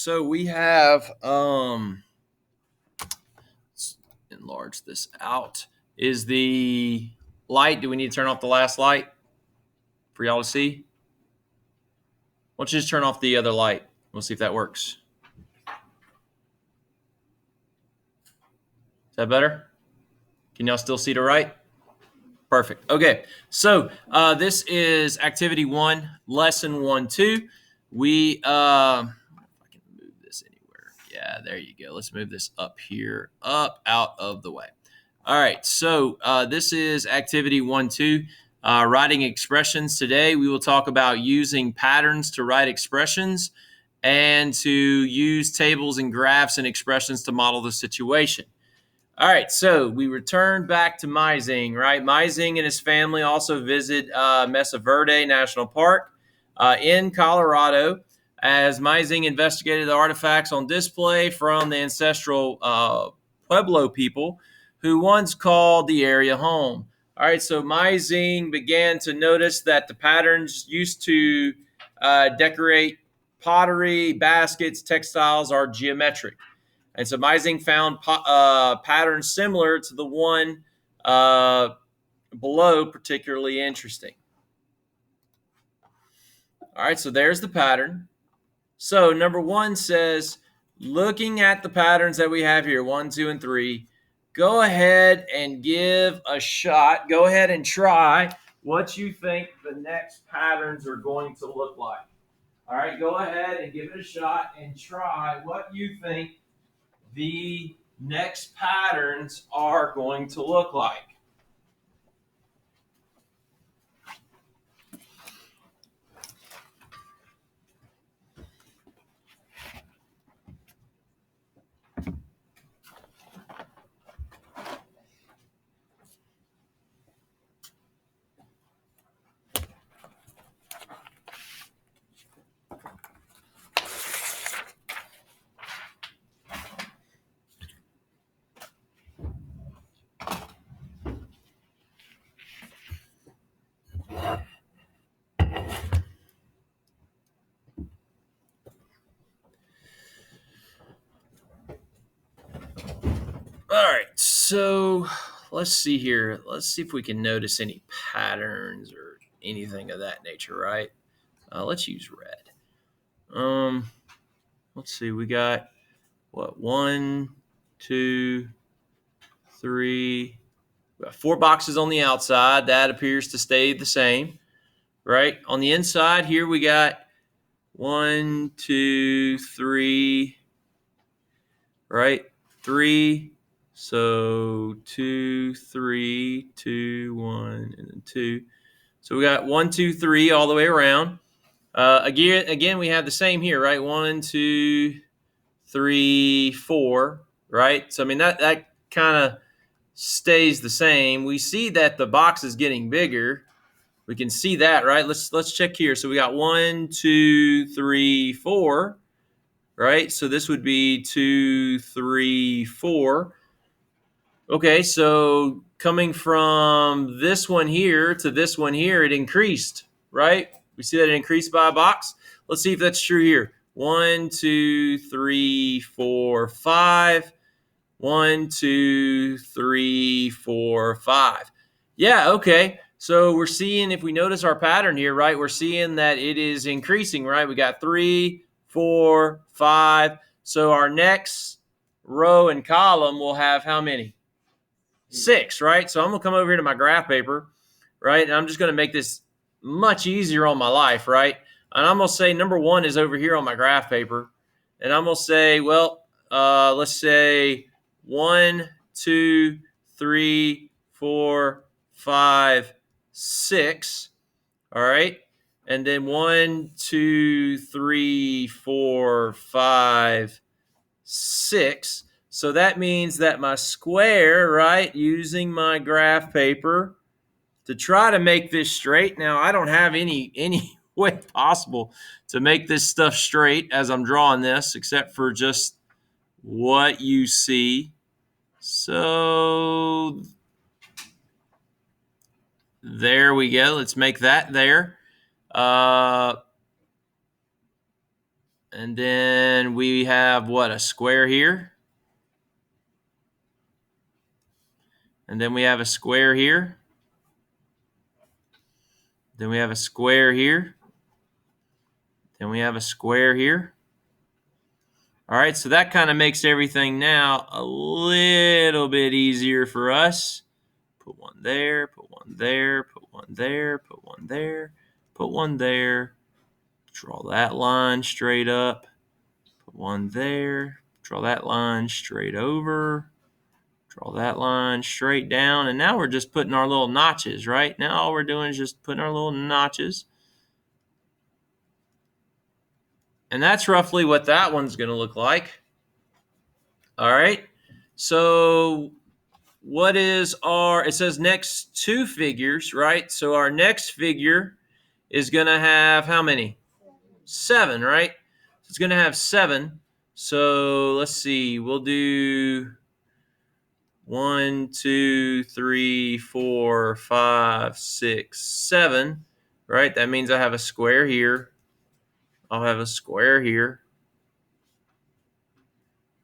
so we have let's enlarge this out. Is the light, do we need to turn off the last light for y'all to see? Why don't you just turn off the other light? We'll see if that works. Is that better? Can y'all still see to right? Perfect. Okay, so this is activity 1, lesson 1-2. We, if I can move this anywhere. Yeah, there you go. Let's move this up here, up, out of the way. All right, so this is activity 1-2, writing expressions. Today we will talk about using patterns to write expressions and to use tables and graphs and expressions to model the situation. All right, so we return back to Meising, right? Meising and his family also visit Mesa Verde National Park in Colorado as Meising investigated the artifacts on display from the ancestral Pueblo people who once called the area home. All right, so Meising began to notice that the patterns used to decorate pottery, baskets, textiles are geometric. And so Meising found patterns similar to the one below particularly interesting. All right, so there's the pattern. So number 1 says, looking at the patterns that we have here, 1, 2, and 3, go ahead and give a shot. Go ahead and try what you think the next patterns are going to look like. All right, go ahead and give it a shot and try what you think the next patterns are going to look like. All right, so let's see here. Let's see if we can notice any patterns or anything of that nature, right? Let's use red. Let's see. We got what? 1, 2, 3. We got 4 boxes on the outside. That appears to stay the same, right? On the inside here, we got 1, 2, 3. Right? 3. So 2, 3, 2, 1, and then 2. So we got 1, 2, 3 all the way around. Again, we have the same here, right? 1, 2, 3, 4, right? So I mean that kind of stays the same. We see that the box is getting bigger. We can see that, right? Let's check here. So we got 1, 2, 3, 4. Right? So this would be 2, 3, 4. Okay, so coming from this one here to this one here, it increased, right? We see that it increased by a box. Let's see if that's true here. 1, 2, 3, 4, 5. 1, 2, 3, 4, 5. Yeah, okay. So we're seeing, if we notice our pattern here, right, we're seeing that it is increasing, right? We got 3, 4, 5. So our next row and column will have how many? 6, right? So I'm going to come over here to my graph paper, right? And I'm just going to make this much easier on my life, right? And I'm going to say number 1 is over here on my graph paper. And I'm going to say, well, let's say 1, 2, 3, 4, 5, 6. All right. And then 1, 2, 3, 4, 5, 6. So that means that my square, right, using my graph paper to try to make this straight. Now, I don't have any way possible to make this stuff straight as I'm drawing this, except for just what you see. So there we go. Let's make that there. And then we have what? A square here. And then we have a square here. Then we have a square here. Then we have a square here. All right, so that kind of makes everything now a little bit easier for us. Put one there, put one there, put one there, put one there, put one there. Draw that line straight up. Put one there. Draw that line straight over. Draw that line straight down. And now we're just putting our little notches, right? Now all we're doing is just putting our little notches. And that's roughly what that one's going to look like. All right. So what is our, it says next two figures, right? So our next figure is going to have how many? 7, right? So it's going to have 7. So let's see. We'll do 1, 2, 3, 4, 5, 6, 7, right? That means I have a square here. I'll have a square here.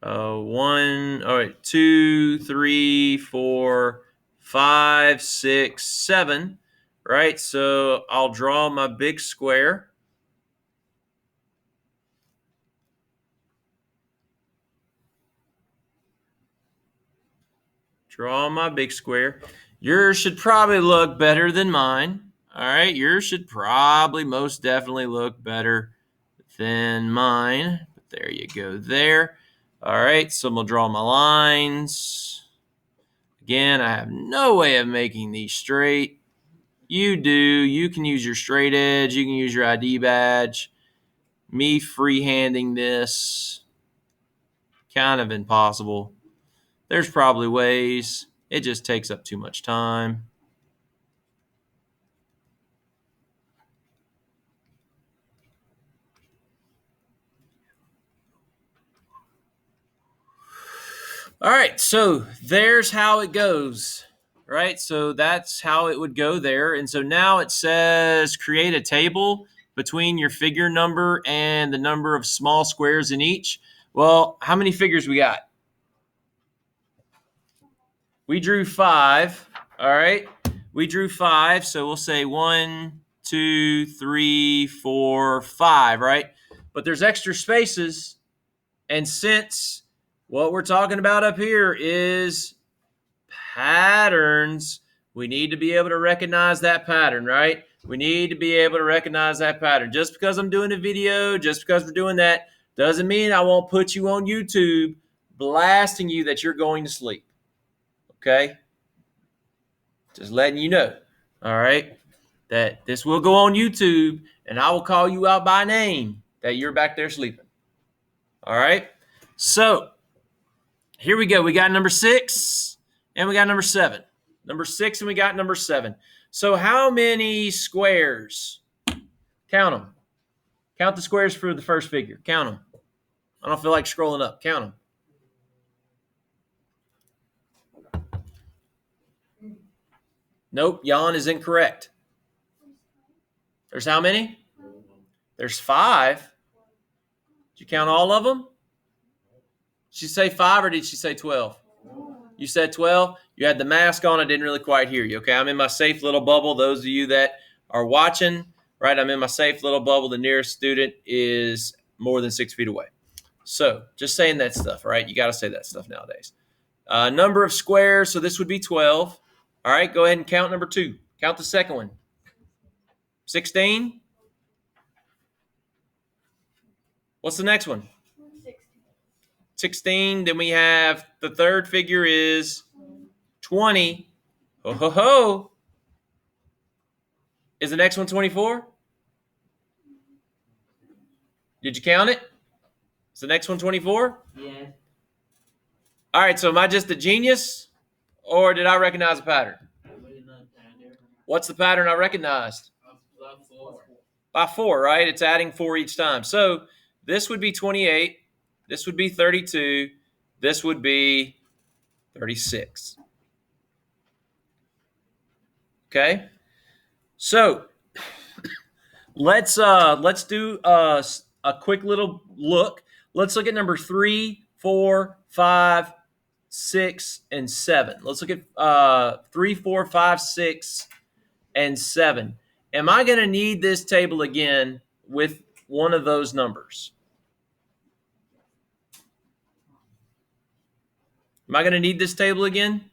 1, all right, 2, 3, 4, 5, 6, 7, right? So I'll draw my big square. Draw my big square. Yours should probably look better than mine. All right, yours should probably most definitely look better than mine. But there you go there. All right, so I'm going to draw my lines. Again, I have no way of making these straight. You do. You can use your straight edge. You can use your ID badge. Me freehanding this, kind of impossible. There's probably ways. It just takes up too much time. All right, so there's how it goes, right? So that's how it would go there. And so now it says create a table between your figure number and the number of small squares in each. Well, how many figures we got? We drew 5, all right? We drew 5, so we'll say 1, 2, 3, 4, 5, right? But there's extra spaces, and since what we're talking about up here is patterns, we need to be able to recognize that pattern, right? We need to be able to recognize that pattern. Just because I'm doing a video, just because we're doing that, doesn't mean I won't put you on YouTube blasting you that you're going to sleep. Okay? Just letting you know, all right, that this will go on YouTube and I will call you out by name that you're back there sleeping. All right? So here we go. We got number 6 and we got number 7. Number 6 and we got number 7. So how many squares? Count them. Count the squares for the first figure. Count them. I don't feel like scrolling up. Count them. Nope, Jan is incorrect. There's how many? There's 5. Did you count all of them? Did she say 5 or did she say 12? You said 12. You had the mask on. I didn't really quite hear you. Okay, I'm in my safe little bubble. Those of you that are watching, right, I'm in my safe little bubble. The nearest student is more than 6 feet away. So just saying that stuff, right? You got to say that stuff nowadays. Number of squares. So this would be 12. All right, go ahead and count number 2. Count the second one. 16. What's the next one? 16. Then we have the third figure is 20. Ho, ho, ho. Is the next one 24? Did you count it? Is the next one 24? Yeah. All right, so am I just a genius or did I recognize a pattern? What's the pattern I recognized? By 4, right? It's adding 4 each time. So this would be 28. This would be 32. This would be 36. Okay? So let's do a quick little look. Let's look at number 3, 4, 5, 6, and 7. Let's look at 3, 4, 5, 6, and 7. Am I going to need this table again with one of those numbers? Am I going to need this table again?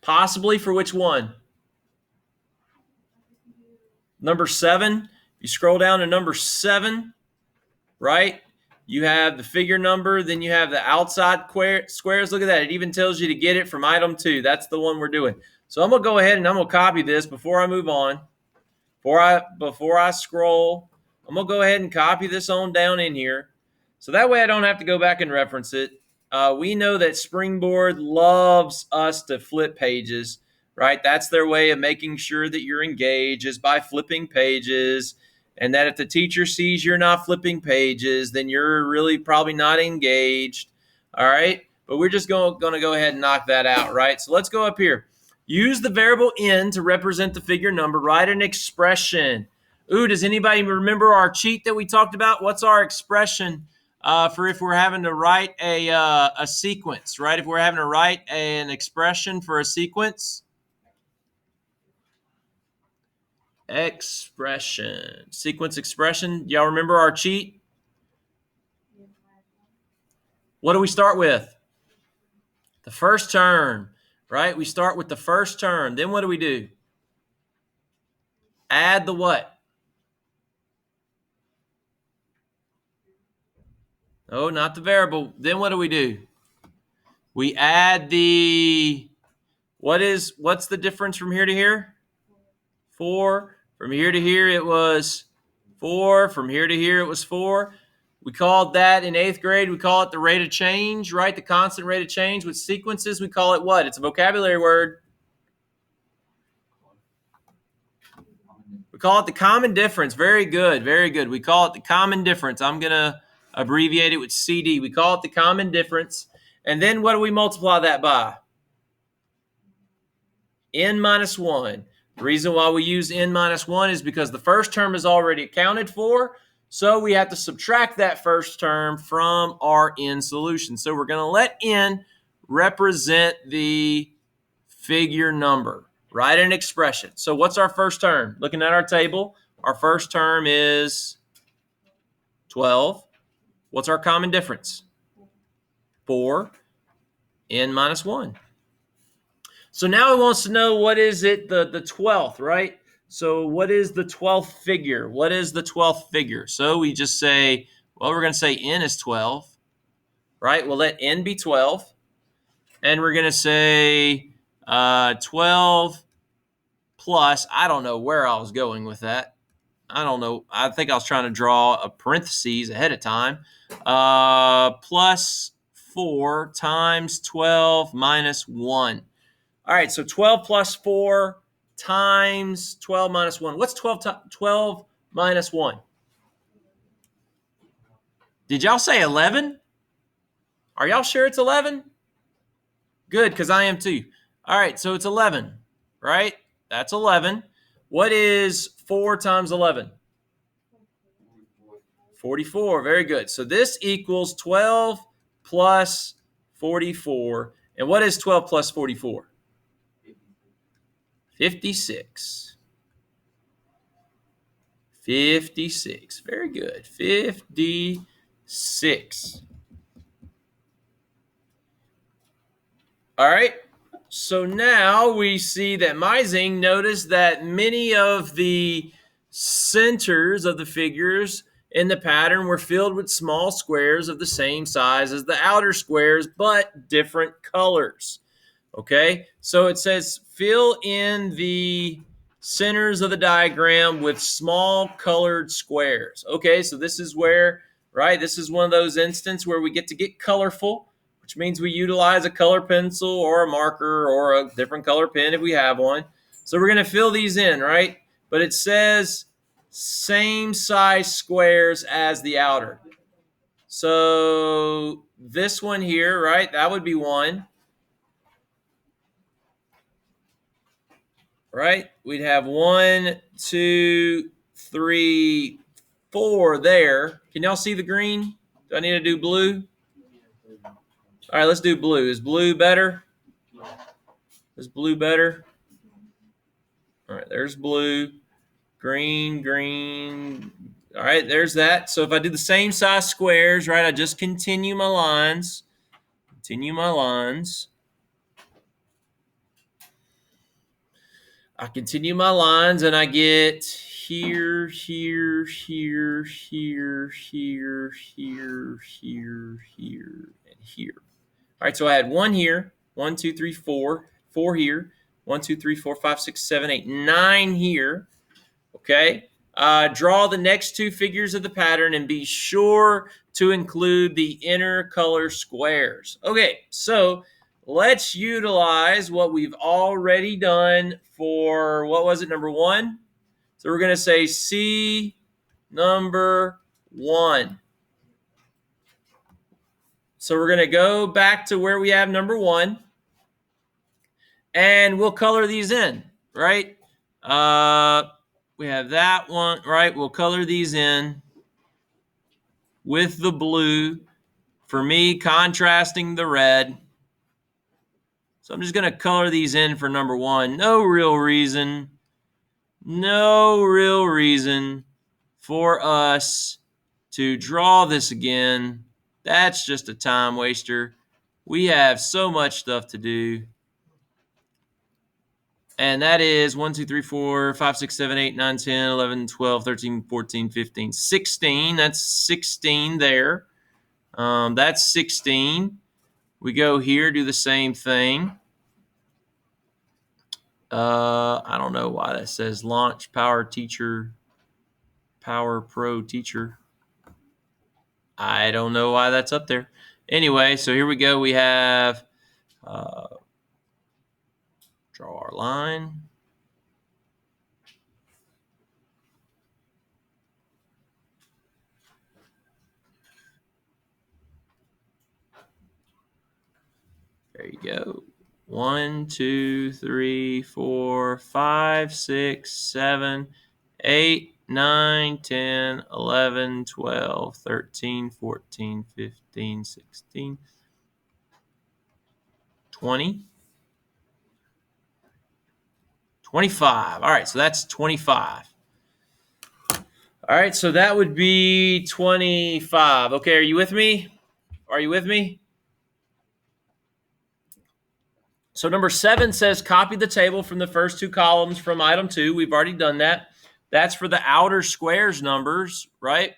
Possibly. For which one? Number 7. You scroll down to number 7, right? You have the figure number, then you have the outside squares. Look at that. It even tells you to get it from item 2. That's the one we're doing. So I'm going to go ahead and I'm going to copy this before I move on. Before I scroll, I'm going to go ahead and copy this on down in here. So that way I don't have to go back and reference it. We know that SpringBoard loves us to flip pages, right? That's their way of making sure that you're engaged, is by flipping pages. And that if the teacher sees you're not flipping pages, then you're really probably not engaged. All right. But we're just going to go ahead and knock that out, right? So let's go up here. Use the variable n to represent the figure number. Write an expression. Ooh, does anybody remember our cheat that we talked about? What's our expression for if we're having to write a sequence, right? If we're having to write an expression for a sequence. Expression. Sequence expression. Y'all remember our cheat? What do we start with? The first term, right? We start with the first term. Then what do we do? Add the what? Oh, not the variable. Then what do we do? We add the, what's the difference from here to here? 4. From here to here, it was 4. From here to here, it was 4. We called that in 8th grade, we call it the rate of change, right? The constant rate of change. With sequences, we call it what? It's a vocabulary word. We call it the common difference. Very good, very good. We call it the common difference. I'm going to abbreviate it with CD. We call it the common difference. And then what do we multiply that by? N minus 1. The reason why we use n minus 1 is because the first term is already accounted for. So we have to subtract that first term from our n solution. So we're going to let n represent the figure number. Write an expression. So what's our first term? Looking at our table, our first term is 12. What's our common difference? 4. N minus 1. So now it wants to know what is it, the 12th, right? So what is the 12th figure? What is the 12th figure? So we just say, well, we're going to say n is 12, right? We'll let n be 12. And we're going to say 12 plus, I don't know where I was going with that. I don't know. I think I was trying to draw a parentheses ahead of time. Plus 4 times 12 minus 1. All right, so 12 plus 4 times 12 minus 1. What's 12 minus 1? Did y'all say 11? Are y'all sure it's 11? Good, because I am too. All right, so it's 11, right? That's 11. What is 4 times 11? 44. Very good. So this equals 12 plus 44. And what is 12 plus 44? 56. 56. Very good. 56. All right. So now we see that Meising noticed that many of the centers of the figures in the pattern were filled with small squares of the same size as the outer squares, but different colors. Okay, so it says fill in the centers of the diagram with small colored squares. Okay, so this is where, right, this is one of those instances where we get to get colorful, which means we utilize a color pencil or a marker or a different color pen if we have one. So we're going to fill these in, right? But it says same size squares as the outer. So this one here, right, that would be 1. Right? We'd have 1, 2, 3, 4 there. Can y'all see the green? Do I need to do blue? All right, let's do blue. Is blue better? Is blue better? All right, there's blue. Green, green. All right, there's that. So if I do the same size squares, right, I just continue my lines. Continue my lines. I continue my lines and I get here, here, here, here, here, here, here, here, and here. All right, so I had 1 here, 1, 2, 3, 4, 4 here, 1, 2, 3, 4, 5, 6, 7, 8, 9 here. Okay. Draw the next 2 figures of the pattern and be sure to include the inner color squares. Okay, so let's utilize what we've already done for, what was it, number 1? So we're going to say C number 1. So we're going to go back to where we have number 1, and we'll color these in, right? We have that one, right? We'll color these in with the blue. For me, contrasting the red. So I'm just going to color these in for number 1. No real reason for us to draw this again. That's just a time waster. We have so much stuff to do. And that is 1, 2, 3, 4, 5, 6, 7, 8, 9, 10, 11, 12, 13, 14, 15, 16. That's 16 there. That's 16. We go here, do the same thing. I don't know why that says launch Power Pro Teacher. I don't know why that's up there. Anyway, so here we go. We have draw our line. There you go. 1, 2, 3, 4, 5, 6, 7, 8, 9, 10, 11, 12, 13, 14, 15, 16, 20, 25. All right, so that's 25. All right, so that would be 25. Okay, are you with me? Are you with me? So number 7 says copy the table from the first 2 columns from item 2. We've already done that. That's for the outer squares numbers, right?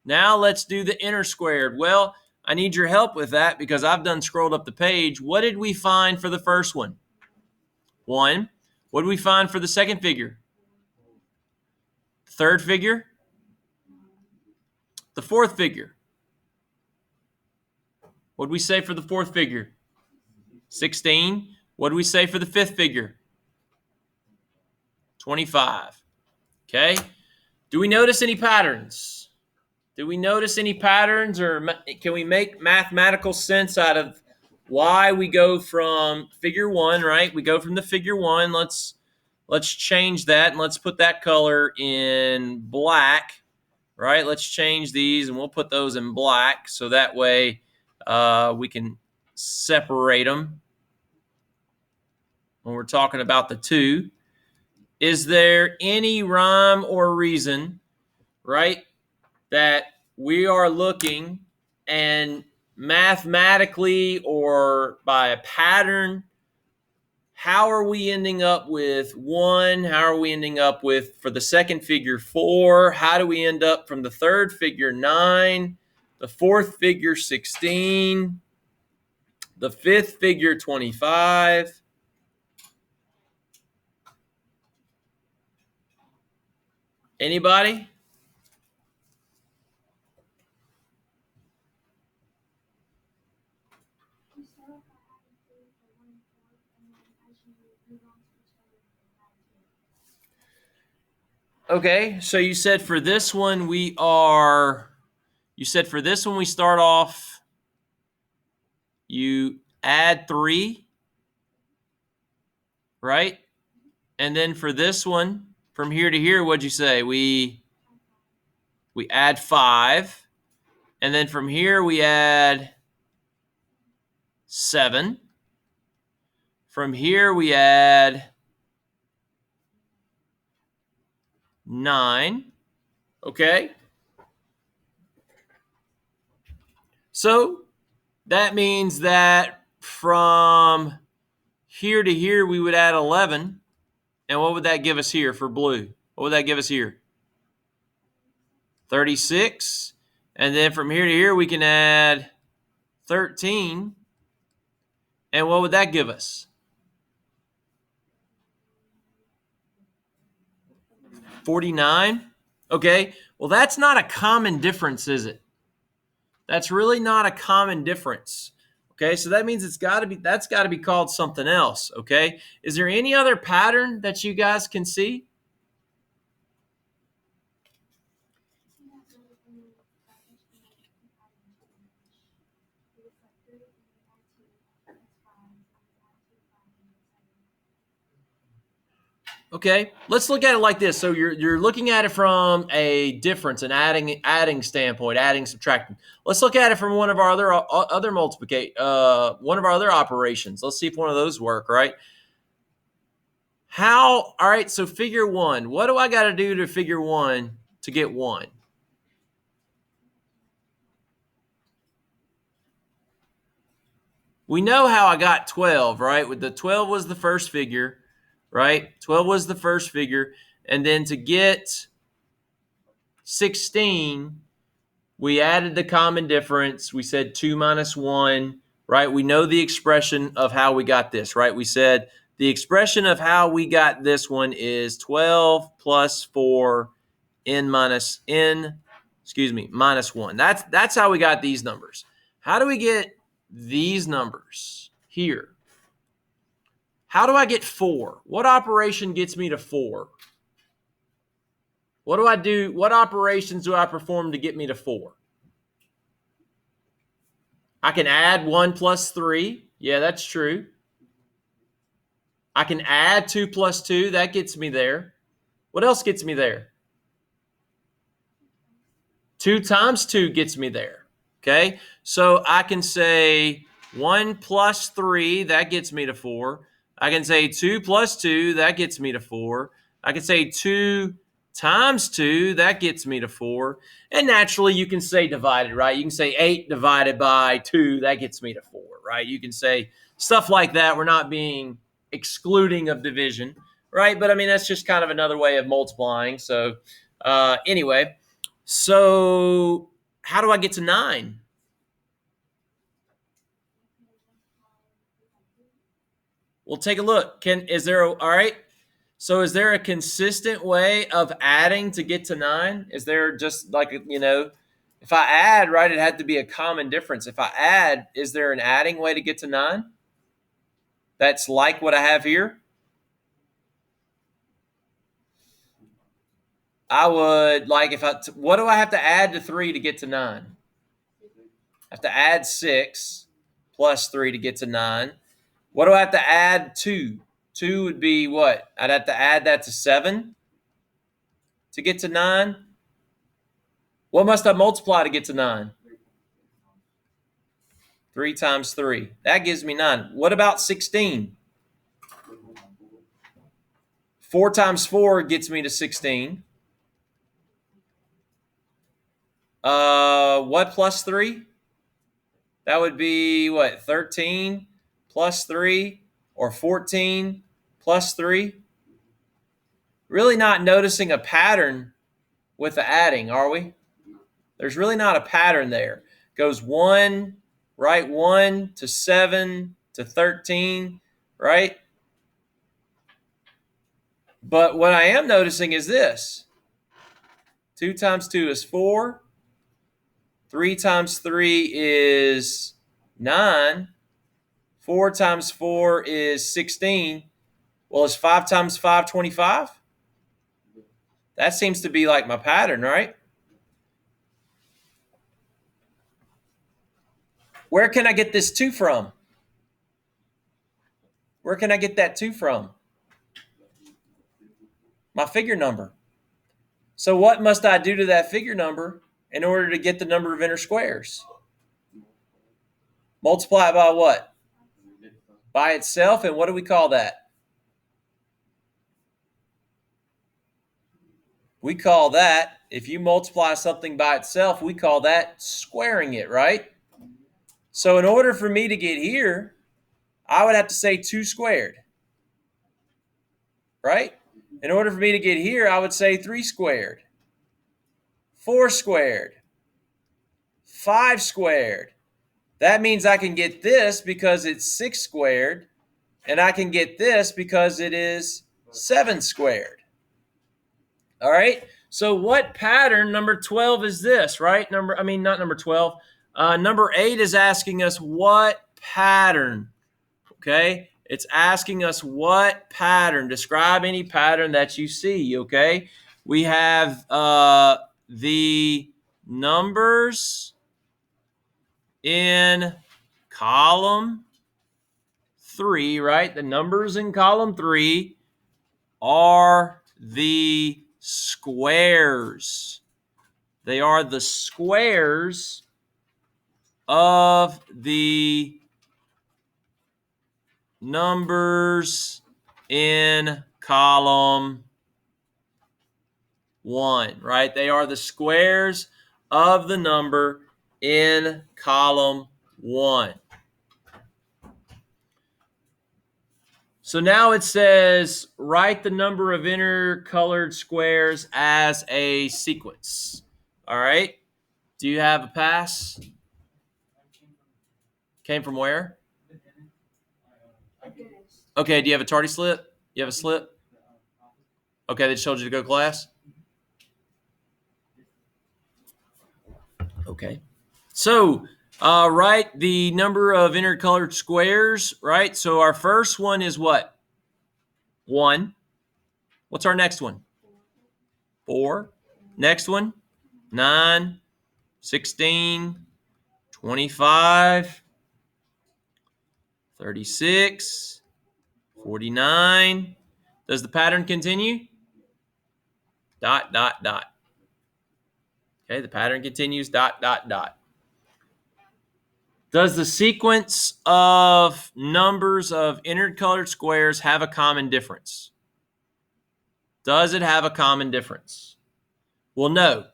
Now let's do the inner squared. Well, I need your help with that because I've done scrolled up the page. What did we find for the first one? 1. What did we find for the second figure? Third figure? The fourth figure. What did we say for the fourth figure? 16. What did we say for the fifth figure? 25. Okay. Do we notice any patterns? Do we notice any patterns, or can we make mathematical sense out of why we go from figure 1, right? We go from the figure 1. Let's change that, and let's put that color in black, right? Let's change these, and we'll put those in black so that way we can separate them when we're talking about the 2. Is there any rhyme or reason, right, that we are looking and mathematically or by a pattern, how are we ending up with 1? How are we ending up with, for the second figure, 4? How do we end up from the third figure, 9? The fourth figure, 16? The fifth figure, 25? Anybody? Okay, so you said for this one we start off, you add 3, right? And then for this one, From here to here, what'd you say? We add 5. And then from here, we add 7. From here, we add 9. Okay? So that means that from here to here, we would add 11. And what would that give us here for blue? What would that give us here? 36. And then from here to here, we can add 13. And what would that give us? 49. Okay, well, that's not a common difference, is it? That's really not a common difference. Okay, so that means that's got to be called something else. Okay, is there any other pattern that you guys can see? Okay, let's look at it like this. So you're looking at it from a difference, an adding standpoint, adding, subtracting. Let's look at it from one of our other multiplication, one of our other operations. Let's see if one of those work, right? All right, so figure 1. What do I got to do to figure 1 to get 1? We know how I got 12, right? With the 12 was the first figure, right? 12 was the first figure. And then to get 16, we added the common difference. We said 2 minus 1, right? We know the expression of how we got this, right? We said the expression of how we got this one is 12 plus 4 minus 1. That's how we got these numbers. How do we get these numbers here? How do I get 4? What operation gets me to 4? What do I do? What operations do I perform to get me to 4? I can add 1 plus 3. Yeah, that's true. I can add 2 plus 2. That gets me there. What else gets me there? 2 times 2 gets me there. Okay, so I can say 1 plus 3, that gets me to 4. I can say 2 plus 2, that gets me to 4. I can say 2 times 2, that gets me to 4. And naturally, you can say divided, right? You can say 8 divided by 2, that gets me to 4, right? You can say stuff like that. We're not being excluding of division, right? But I mean, that's just kind of another way of multiplying. So anyway, so how do I get to 9? Well, take a look. All right. So is there a consistent way of adding to get to 9? Is there just like, if I add, right, it had to be a common difference. If I add, is there an adding way to get to 9? That's like what I have here. I would like what do I have to add to 3 to get to 9? I have to add 6 plus 3 to get to 9. What do I have to add 2? 2 would be what? I'd have to add that to 7 to get to 9. What must I multiply to get to 9? 3 times 3. That gives me 9. What about 16? 4 times 4 gets me to 16. What plus 3? That would be what? 13 plus 3 or 14 plus 3? Really not noticing a pattern with the adding, are we? There's really not a pattern there. Goes 1, right? 1 to 7 to 13, right? But what I am noticing is this. 2 times 2 is 4. 3 times 3 is 9. 4 times 4 is 16. Well, is 5 times 5 25? That seems to be like my pattern, right? Where can I get this 2 from? Where can I get that 2 from? My figure number. So what must I do to that figure number in order to get the number of inner squares? Multiply it by what? By itself. And what do we call that? We call that, if you multiply something by itself, we call that squaring it, right? So in order for me to get here, I would have to say 2 squared, right? In order for me to get here, I would say 3 squared, 4 squared, 5 squared. That means I can get this because it's 6 squared, and I can get this because it is 7 squared. All right, so what pattern, number 12, is this, right? Not number 12. Number 8 is asking us what pattern, okay? It's asking us what pattern. Describe any pattern that you see, okay? We have the numbers in column 3, right? The numbers in column 3 are the squares. They are the squares of the numbers in column 1, right? They are the squares of the number in column 1. So now it says, write the number of inner colored squares as a sequence. All right. Do you have a pass? Came from where? Okay. Do you have a tardy slip? You have a slip? Okay. They just told you to go to class? Okay. So write the number of inner colored squares, right? So our first one is what? 1. What's our next one? 4. Next one? 9, 16, 25, 36, 49. Does the pattern continue? Dot, dot, dot. Okay, the pattern continues, dot, dot, dot. Does the sequence of numbers of inner colored squares have a common difference? Does it have a common difference? Well, no.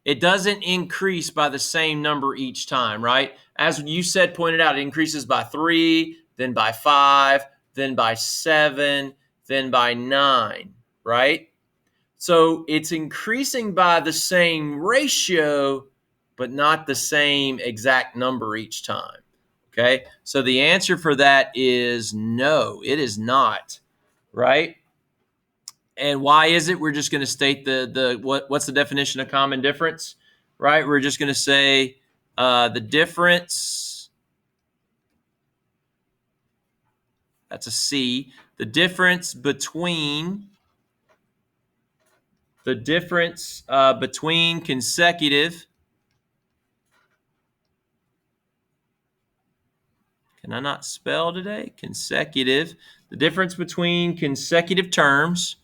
It doesn't increase by the same number each time, right? As you said, pointed out, it increases by 3, then by 5, then by 7, then by 9, right? So it's increasing by the same ratio, but not the same exact number each time, okay? So the answer for that is no, it is not, right? And why is it? We're just going to state what's the definition of common difference, right? We're just going to say the difference, that's a C, the difference between consecutive, can I not spell today? Consecutive, the difference between consecutive terms,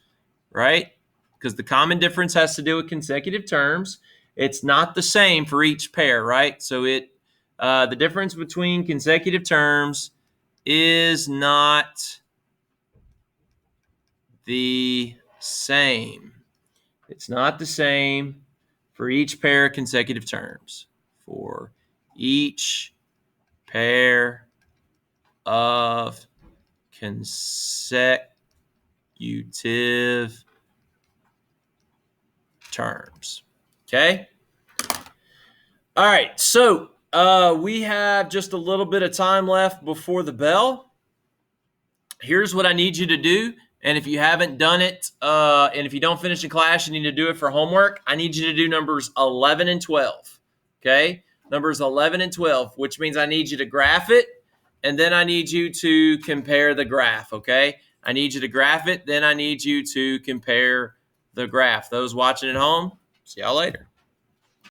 right? Because the common difference has to do with consecutive terms. It's not the same for each pair, right? So the difference between consecutive terms is not the same. It's not the same for each pair of consecutive terms. For each pair of consecutive terms. Okay? All right, so we have just a little bit of time left before the bell. Here's what I need you to do. And if you haven't done it, and if you don't finish in class, you need to do it for homework. I need you to do numbers 11 and 12, okay? Numbers 11 and 12, which means I need you to graph it, and then I need you to compare the graph, okay? I need you to graph it, then I need you to compare the graph. Those watching at home, see y'all later.